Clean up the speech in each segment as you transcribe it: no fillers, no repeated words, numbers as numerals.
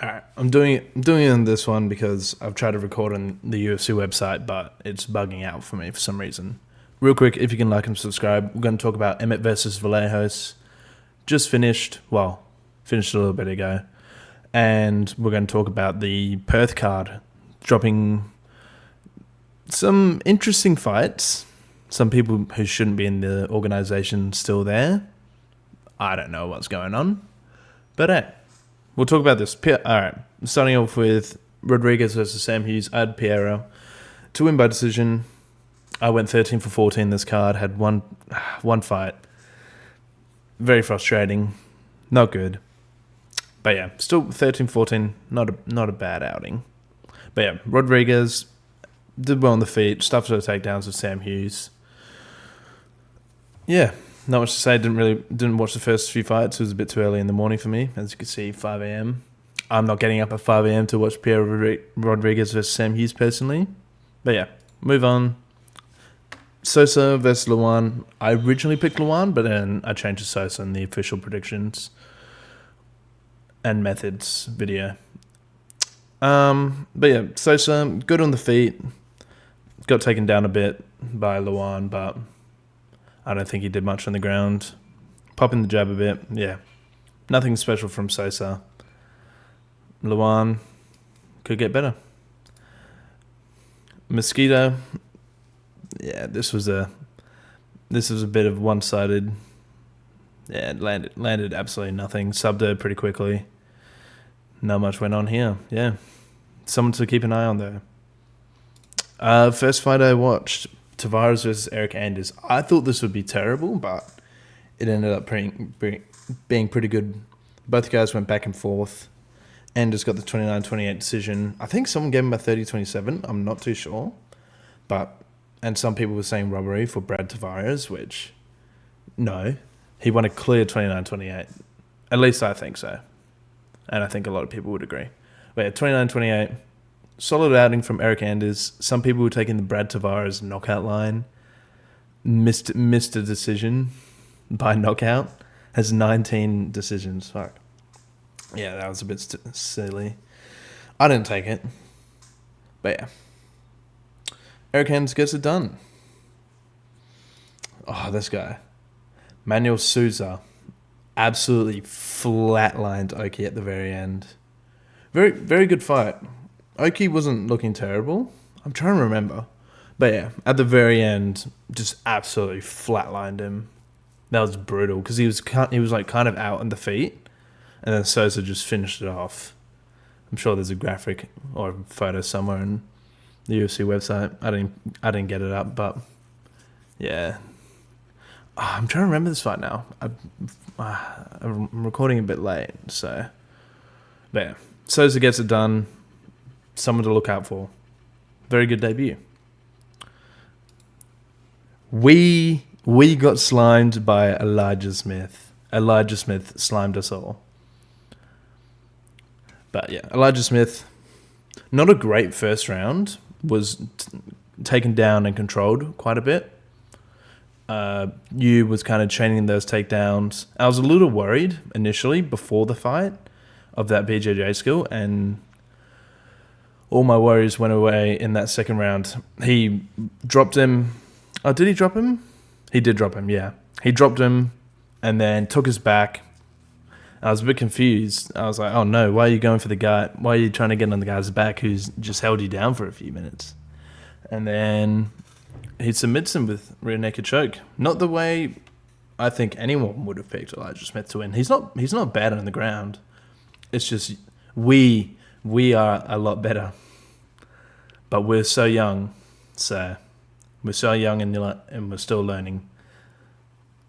Alright, I'm doing it on this one because I've tried to record on the UFC website, but it's bugging out for me for some reason. Real quick, if you can like and subscribe, we're going to talk about Emmett versus Vallejos. Just finished a little bit ago. And we're going to talk about the Perth card, dropping some interesting fights. Some people who shouldn't be in the organisation still there. I don't know what's going on. But hey, we'll talk about this. Alright, starting off with Rodriguez versus Sam Hughes. I had Piero to win by decision. I went 13 for 14 this card, had one fight. Very frustrating. Not good. But yeah, still 13-14, not a bad outing. But yeah, Rodriguez did well on the feet, stuffed the takedowns with Sam Hughes. Yeah, not much to say. Didn't watch the first few fights. It was a bit too early in the morning for me, as you can see, 5 a.m. I'm not getting up at 5 a.m. to watch Pierre Rodriguez versus Sam Hughes personally. But yeah, move on. Sosa versus Luan. I originally picked Luan, but then I changed to Sosa in the official predictions and methods video. But yeah, Sosa, good on the feet. Got taken down a bit by Luan, but I don't think he did much on the ground. Popping the jab a bit, yeah. Nothing special from Sosa. Luan could get better. Mosquito, yeah, this was a bit of one-sided. Yeah, it landed absolutely nothing. Subbed her pretty quickly. Not much went on here. Yeah, someone to keep an eye on though. First fight I watched, Tavares versus Eric Anders. I thought this would be terrible, but it ended up being pretty good. Both guys went back and forth. Anders got the 29-28 decision. I think someone gave him a 30-27. I'm not too sure. And some people were saying robbery for Brad Tavares, which, no. He won a clear 29-28. At least I think so. And I think a lot of people would agree. But yeah, 29-28. Solid outing from Eric Anders. Some people were taking the Brad Tavares knockout line. Missed a decision by knockout. Has 19 decisions. Fuck. Yeah, that was a bit silly. I didn't take it. But yeah. Eric Anders gets it done. Oh, this guy. Manuel Souza absolutely flatlined Oki at the very end. Very, very good fight. Oki wasn't looking terrible. I'm trying to remember. But yeah, at the very end, just absolutely flatlined him. That was brutal because he was like kind of out on the feet. And then Souza just finished it off. I'm sure there's a graphic or a photo somewhere in the UFC website. I didn't get it up, but yeah. I'm trying to remember this fight now. I'm recording a bit late, so. But yeah, Souza gets it done. Someone to look out for. Very good debut. We got slimed by Elijah Smith. Elijah Smith slimed us all. But yeah, Elijah Smith, not a great first round. Was taken down and controlled quite a bit. Yu was kind of chaining those takedowns. I was a little worried initially before the fight of that BJJ skill, and all my worries went away in that second round. He dropped him. Oh, did he drop him? He did drop him, yeah. He dropped him and then took his back. I was a bit confused. I was like, oh no, why are you going for the guy? Why are you trying to get on the guy's back who's just held you down for a few minutes? And then he submits him with rear naked choke. Not the way I think anyone would have picked Elijah Smith to win. He's not bad on the ground. It's just we are a lot better. But we're so young. So we're so young and we're still learning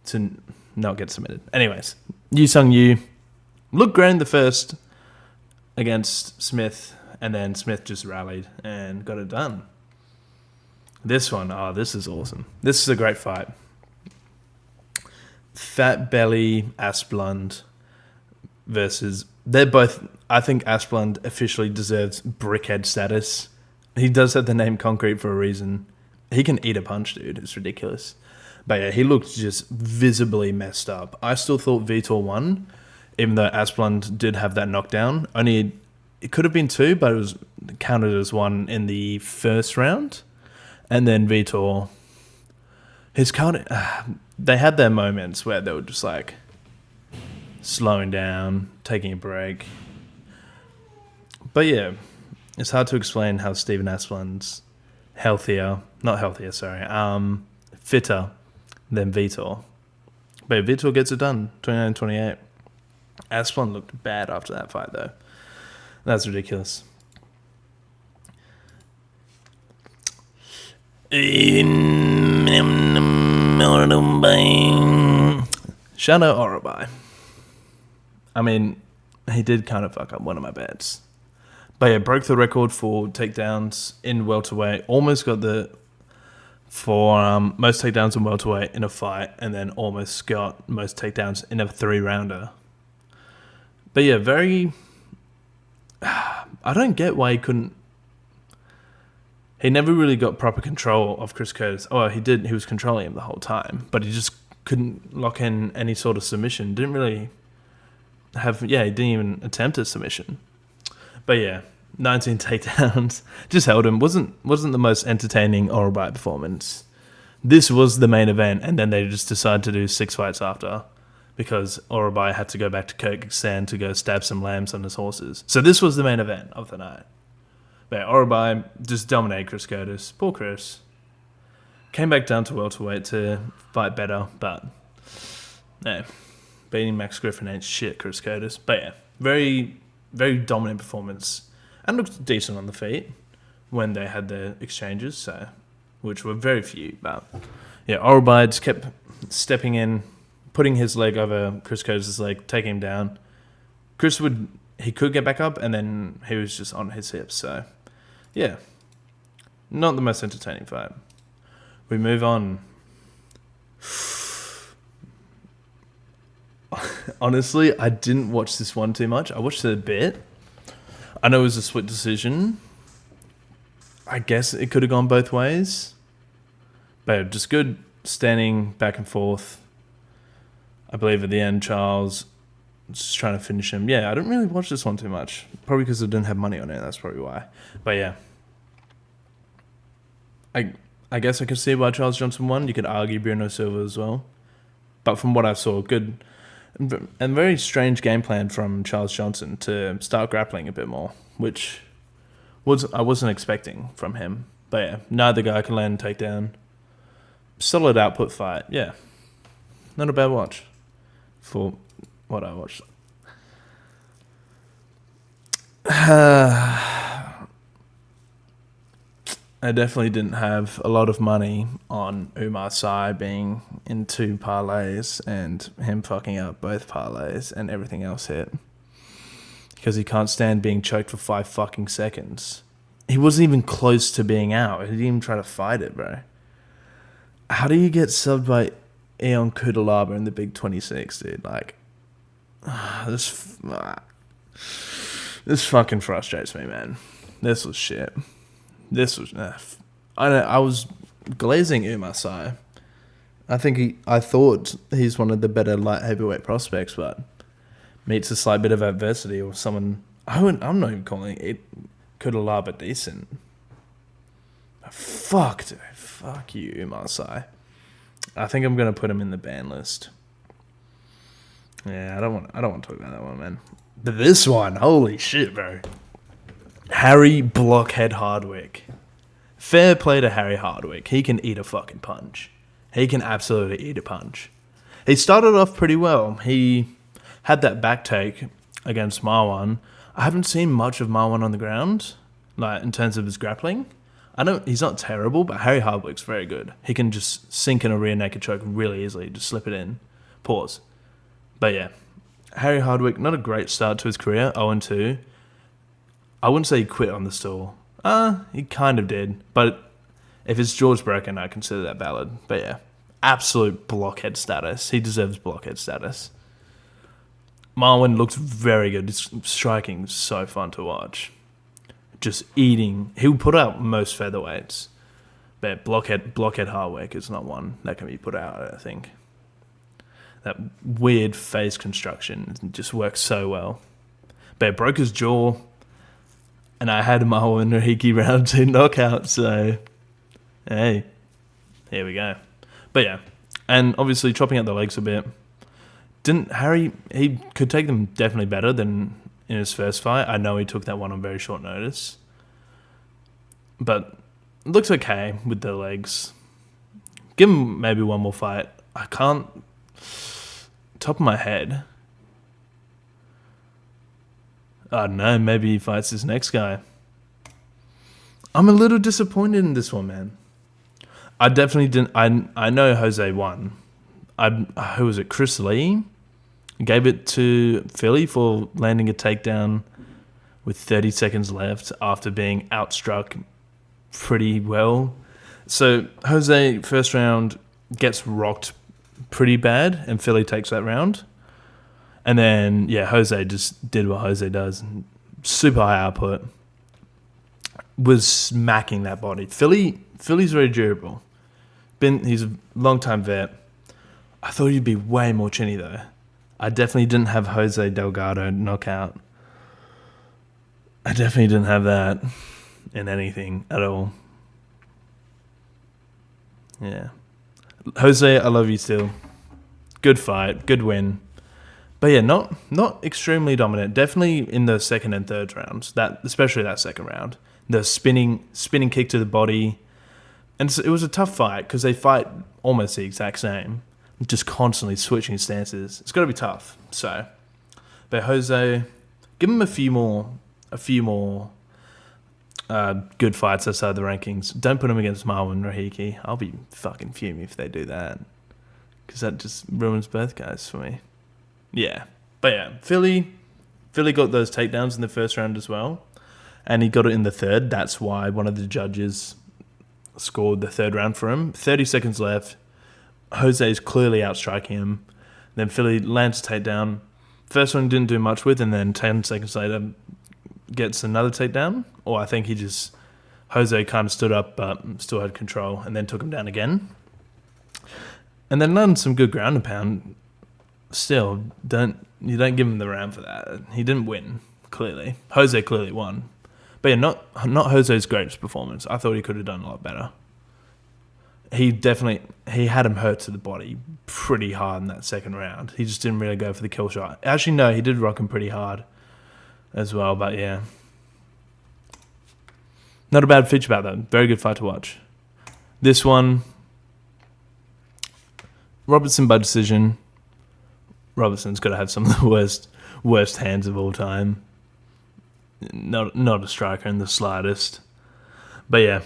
to not get submitted. Anyways, Yu Sung Yu looked great in the first against Smith, and then Smith just rallied and got it done. This one, this is awesome. This is a great fight. Fat Belly Asplund versus... They're both... I think Asplund officially deserves brickhead status. He does have the name Concrete for a reason. He can eat a punch, dude. It's ridiculous. But yeah, he looked just visibly messed up. I still thought Vitor won, even though Asplund did have that knockdown. Only it could have been 2, but it was counted as 1 in the first round. And then Vitor, they had their moments where they were just like slowing down, taking a break. But yeah, it's hard to explain how Stephen Asplin's fitter than Vitor. But Vitor gets it done, 29-28. Asplin looked bad after that fight, though. That's ridiculous. Shana Orabai. I mean, he did kind of fuck up one of my bets. But yeah, broke the record for takedowns in welterweight. Almost got the most takedowns in welterweight in a fight, and then almost got most takedowns in a 3-rounder. But yeah, I don't get why he couldn't. He never really got proper control of Chris Curtis. Oh, he did. He was controlling him the whole time, but he just couldn't lock in any sort of submission. Didn't really have. Yeah, he didn't even attempt a submission. But yeah, 19 takedowns. Just held him. Wasn't the most entertaining Orabai performance. This was the main event, and then they just decided to do 6 fights after, because Orabai had to go back to Kyrgyzstan to go stab some lambs on his horses. So this was the main event of the night. But Orabai just dominated Chris Curtis. Poor Chris. Came back down to welterweight to fight better, but yeah, beating Max Griffin ain't shit, Chris Curtis. But yeah, very, very dominant performance. And looked decent on the feet when they had their exchanges, so which were very few. But yeah, Orabai just kept stepping in, putting his leg over Chris Curtis' leg, taking him down. He could get back up, and then he was just on his hips. So, yeah, not the most entertaining fight. We move on. Honestly, I didn't watch this one too much. I watched it a bit. I know it was a split decision. I guess it could have gone both ways. But just good standing back and forth. I believe at the end, Charles just trying to finish him. Yeah, I didn't really watch this one too much. Probably because I didn't have money on it. That's probably why. But yeah. I guess I could see why Charles Johnson won. You could argue Bruno Silva as well. But from what I saw, good and very strange game plan from Charles Johnson to start grappling a bit more, which I wasn't expecting from him. But yeah, neither guy can land a takedown. Solid output fight. Yeah. Not a bad watch for what I watched. I definitely didn't have a lot of money on Umar Sy being in 2 parlays and him fucking up both parlays and everything else hit. Because he can't stand being choked for 5 fucking seconds. He wasn't even close to being out. He didn't even try to fight it, bro. How do you get subbed by Eon Kudalaba in the big 26, dude? Like, this fucking frustrates me, man. This was shit. This was I was glazing Umar Sy. I thought he's one of the better light heavyweight prospects, but meets a slight bit of adversity or someone. I'm not even calling it Kudalaba decent. Fuck, dude. Fuck you, Umar Sy. I think I'm gonna put him in the ban list. Yeah, I don't want to talk about that one, man. But this one, holy shit, bro. Harry Blockhead Hardwick. Fair play to Harry Hardwick. He can eat a fucking punch. He can absolutely eat a punch. He started off pretty well. He had that back take against Marwan. I haven't seen much of Marwan on the ground, like in terms of his grappling. He's not terrible, but Harry Hardwick's very good. He can just sink in a rear naked choke really easily, just slip it in. Pause. But yeah, Harry Hardwick, not a great start to his career, 0-2. I wouldn't say he quit on the stool. He kind of did. But if it's George Broken, I consider that valid. But yeah, absolute blockhead status. He deserves blockhead status. Marwan looks very good. His striking is so fun to watch. Just eating. He would put out most featherweights. But blockhead Hardwick is not one that can be put out, I think. That weird face construction just works so well. But it broke his jaw. And I had Marwan Rahiki round 2 knockout, so hey, here we go. But yeah, and obviously chopping out the legs a bit. Didn't Harry, he could take them definitely better than in his first fight. I know he took that one on very short notice. But looks okay with the legs. Give him maybe one more fight. I can't, top of my head, I don't know, maybe he fights this next guy. I'm a little disappointed in this one, man. I definitely didn't. I know Jose won. Who was it? Chris Lee gave it to Philly for landing a takedown with 30 seconds left after being outstruck pretty well. So Jose, first round, gets rocked pretty bad, and Philly takes that round. And then, yeah, Jose just did what Jose does. Super high output. Was smacking that body. Philly's very durable. He's a long-time vet. I thought he'd be way more chinny, though. I definitely didn't have Jose Delgado knockout. I definitely didn't have that in anything at all. Yeah. Jose, I love you still. Good fight. Good win. But yeah, not extremely dominant. Definitely in the second and third rounds. Especially that second round. The spinning kick to the body. And it was a tough fight because they fight almost the exact same. Just constantly switching stances. It's got to be tough. So, but Jose, give him a few more good fights outside the rankings. Don't put him against Marwan Rahiki. I'll be fucking fuming if they do that. Because that just ruins both guys for me. Yeah. But yeah, Philly got those takedowns in the first round as well. And he got it in the third. That's why one of the judges scored the third round for him. 30 seconds left. Jose's clearly outstriking him. Then Philly lands a takedown. First one didn't do much with, and then 10 seconds later gets another takedown. Or I think Jose kind of stood up but still had control and then took him down again. And then landed some good ground and pound. Still, you don't give him the round for that. He didn't win, clearly. Jose clearly won. But yeah, not Jose's greatest performance. I thought he could have done a lot better. He had him hurt to the body pretty hard in that second round. He just didn't really go for the kill shot. Actually, no, he did rock him pretty hard as well, but yeah. Not a bad feature about that. Very good fight to watch. This one, Robertson by decision. Robertson's got to have some of the worst hands of all time. Not a striker in the slightest. But yeah,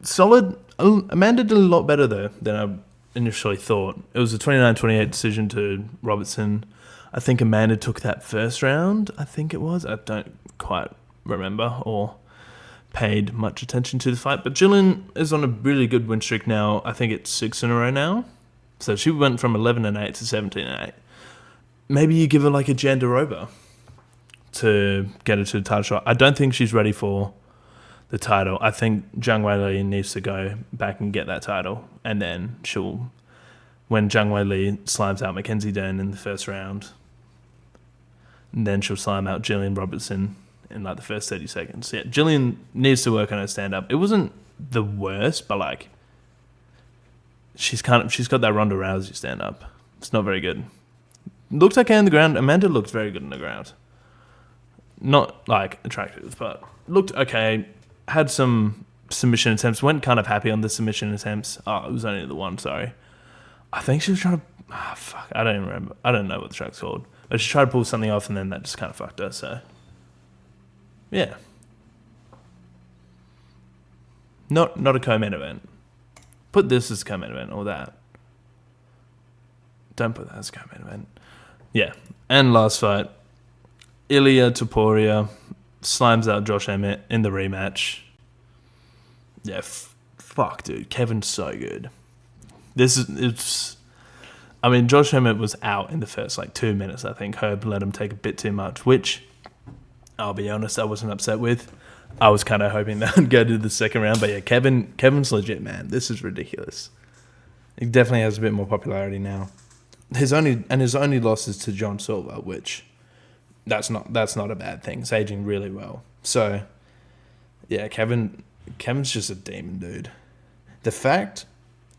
solid. Amanda did a lot better though than I initially thought. It was a 29-28 decision to Robertson. I think Amanda took that first round. I think it was. I don't quite remember or paid much attention to the fight. But Jillian is on a really good win streak now. I think it's 6 in a row now. So she went from 11-8 to 17-8. Maybe you give her like a Jandarova to get her to the title shot. I don't think she's ready for the title. I think Zhang Weili needs to go back and get that title. And then when Zhang Weili slimes out Mackenzie Dern in the first round, then she'll slime out Jillian Robertson in like the first 30 seconds. Yeah, Jillian needs to work on her stand-up. It wasn't the worst, but like she's got that Ronda Rousey stand-up. It's not very good. Looked okay on the ground. Amanda looked very good on the ground. Not like attractive, but looked okay. Had some submission attempts. Went kind of happy on the submission attempts. Oh, it was only the one, sorry. I think she was trying to... fuck. I don't even remember. I don't know what the track's called. But she tried to pull something off and then that just kind of fucked her, so... Yeah. Not a co-main event. Put this as co-main event or that. Don't put that as co-main event. Yeah. And last fight. Ilia Topuria slimes out Josh Emmett in the rematch. Yeah, fuck, dude. Kevin's so good. Josh Emmett was out in the first 2 minutes, I think. Herb let him take a bit too much, which, I'll be honest, I wasn't upset with. I was kind of hoping that would go to the second round. But yeah, Kevin's legit, man. This is ridiculous. He definitely has a bit more popularity now. His only loss is to John Silver, which... that's not a bad thing. It's aging really well. So, yeah, Kevin's just a demon, dude. The fact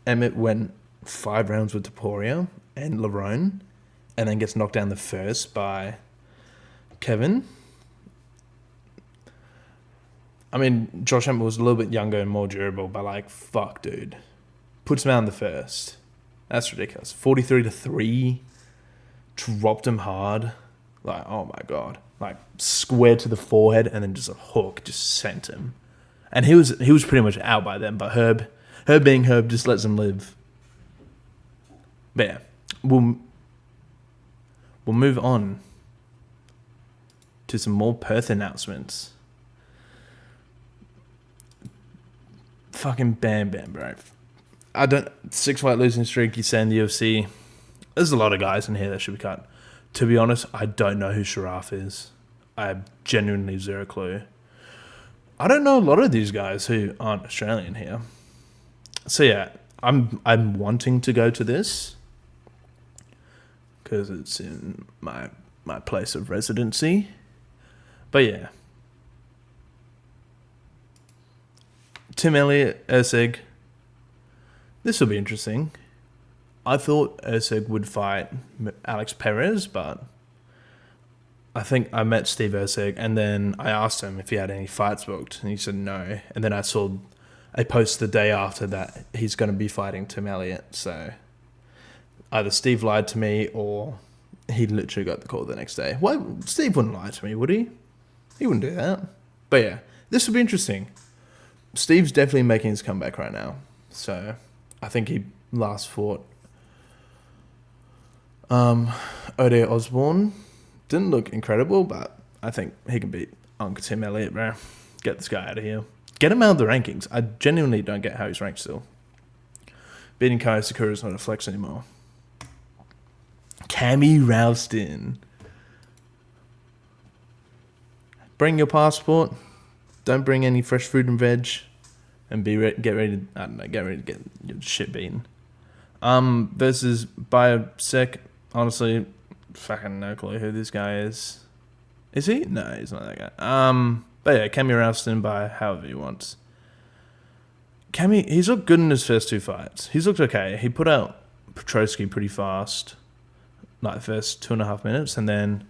Emmett went 5 rounds with Topuria and Lerone, and then gets knocked down the first by Kevin. I mean, Josh Emmett was a little bit younger and more durable, but like, fuck, dude. Puts him out in the first. That's ridiculous. 43-3. Dropped him hard. Like, oh my god. Like, square to the forehead and then just a hook just sent him. And he was pretty much out by then, but Herb being Herb just lets him live. But yeah, we'll move on to some more Perth announcements. Fucking bam, bro. 6-fight losing streak, you say in the UFC. There's a lot of guys in here that should be cut. To be honest, I don't know who Sharaf is. I have genuinely zero clue. I don't know a lot of these guys who aren't Australian here. So yeah, I'm wanting to go to this because it's in my place of residency. But yeah. Tim Elliott, Erceg. This will be interesting. I thought Erceg would fight Alex Perez, but I think I met Steve Erceg and then I asked him if he had any fights booked and he said no. And then I saw a post the day after that he's going to be fighting Tim Elliott. So either Steve lied to me or he literally got the call the next day. Well, Steve wouldn't lie to me, would he? He wouldn't do that. But yeah, this will be interesting. Steve's definitely making his comeback right now. So I think he last fought Ode Osborne. Didn't look incredible, but I think he can beat Uncle Tim Elliott, bro. Get this guy out of here. Get him out of the rankings. I genuinely don't get how he's ranked still. Beating Kai Sakura is not a flex anymore. Cammy Ralston. Bring your passport. Don't bring any fresh fruit and veg. And get ready to get your shit beaten. Versus Biosec. Honestly, fucking no clue who this guy is. Is he? No, he's not that guy. But yeah, Cammy Ralston by however he wants. Cammy, he's looked good in his first 2 fights. He's looked okay. He put out Petrosky pretty fast, like the first 2.5 minutes, and then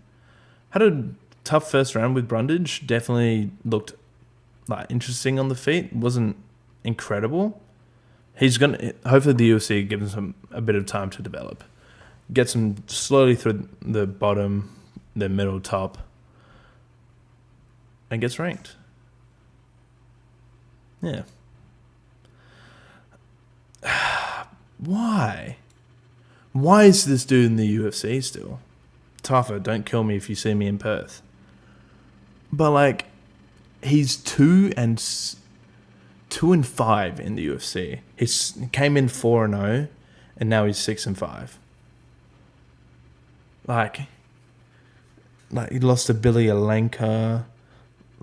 had a tough first round with Brundage. Definitely looked like interesting on the feet. Wasn't incredible. He's gonna hopefully the UFC gives him a bit of time to develop. Gets him slowly through the bottom, the middle, top, and gets ranked. Yeah. Why? Why is this dude in the UFC still? Tafa, don't kill me if you see me in Perth. But like, he's 2-5 in the UFC. He came in 4-0, and now he's 6-5. Like he lost to Billy Alenka,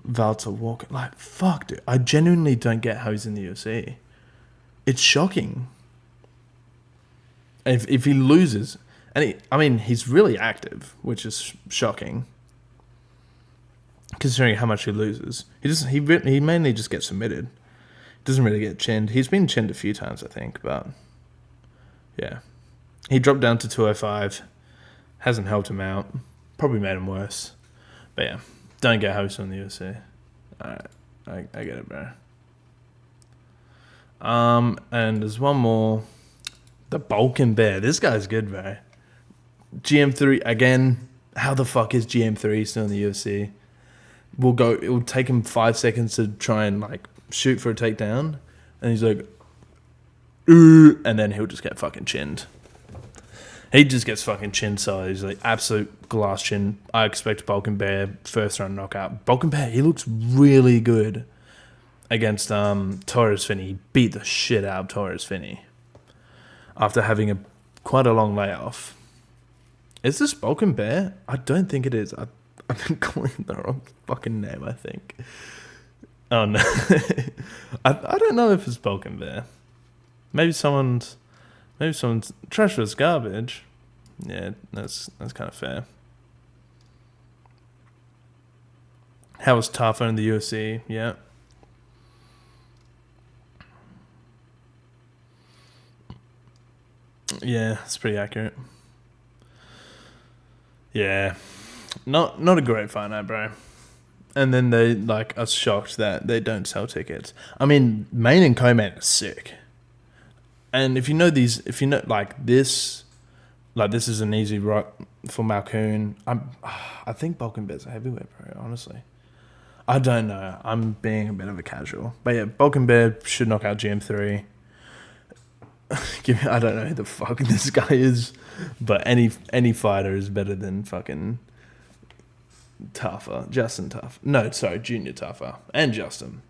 Valter Walker. Like, fuck, dude. I genuinely don't get how he's in the UFC. It's shocking. If he loses, and he's really active, which is shocking, considering how much he loses. He mainly just gets submitted. Doesn't really get chinned. He's been chinned a few times, I think, but yeah, he dropped down to 205. Hasn't helped him out. Probably made him worse. But yeah, don't get hosts on the UFC. Alright, I get it, bro. And there's one more. The Balkan Bear. This guy's good, bro. GM3, again, how the fuck is GM3 still in the UFC? It will take him 5 seconds to try and like shoot for a takedown. And he's like, ooh, and then he'll just get fucking chinned. He just gets fucking chin solid. He's like absolute glass chin. I expect Balkan Bear first round knockout. Balkan Bear, he looks really good against Torres Finney. He beat the shit out of Torres Finney after having quite a long layoff. Is this Balkan Bear? I don't think it is. I've been calling him the wrong fucking name, I think. Oh no. I don't know if it's Balkan Bear. Maybe someone's trash was garbage. Yeah, that's kind of fair. How was Tafa in the UFC? Yeah. Yeah, it's pretty accurate. Yeah. Not a great fight night, bro. And then they like are shocked that they don't sell tickets. I mean, main and co-main are sick. And if you know this is an easy rock for Malkoon. I think Bulk and Bear's a heavyweight, bro. Honestly, I don't know. I'm being a bit of a casual, but yeah, Bulk and Bear should knock out GM3. I don't know who the fuck this guy is, but any fighter is better than fucking Justin Taffa. No, sorry, Junior Taffa and Justin.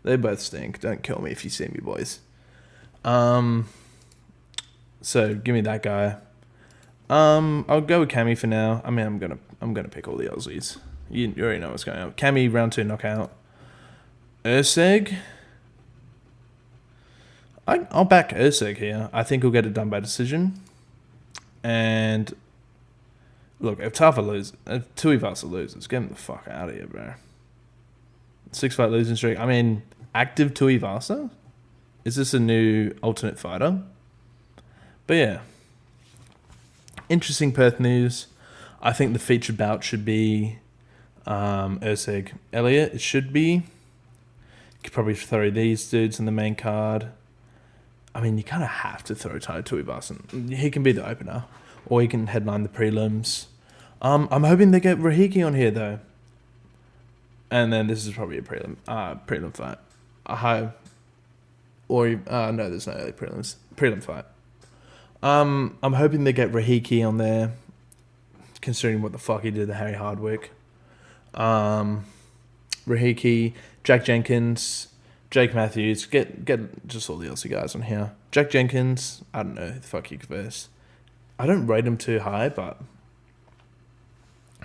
They both stink. Don't kill me if you see me, boys. So give me that guy. I'll go with Cammy for now. I mean, I'm gonna pick all the Aussies. You already know what's going on. Cammy round 2 knockout. Urseg. I'll back Urseg here. I think he'll get it done by decision. And look, if Tuivasa loses, get him the fuck out of here, bro. 6-fight losing streak. I mean, active Tuivasa? Is this a new alternate fighter? But yeah. Interesting Perth news. I think the featured bout should be Urseg Elliott. It should be. You could probably throw these dudes in the main card. I mean, you kind of have to throw Tai Tuivasa. He can be the opener, or he can headline the prelims. I'm hoping they get Rahiki on here though. And then this is probably a prelim fight. No, there's no early prelims. Prelim fight. I'm hoping they get Rahiki on there, considering what the fuck he did to Harry Hardwick. Rahiki, Jack Jenkins, Jake Matthews, get just all the Aussie guys on here. Jack Jenkins, I don't know who the fuck he could verse. I don't rate him too high, but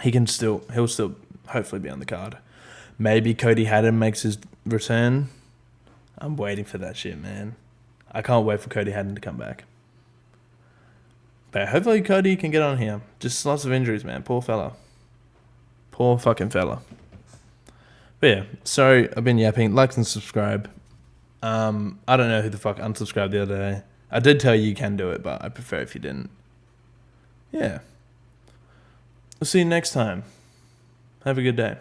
he'll still hopefully be on the card. Maybe Cody Haddon makes his return. I'm waiting for that shit, man. I can't wait for Cody Haddon to come back. But hopefully Cody can get on here. Just lots of injuries, man. Poor fella. Poor fucking fella. But yeah, sorry, I've been yapping. Like and subscribe. I don't know who the fuck unsubscribed the other day. I did tell you can do it, but I prefer if you didn't. Yeah. We'll see you next time. Have a good day.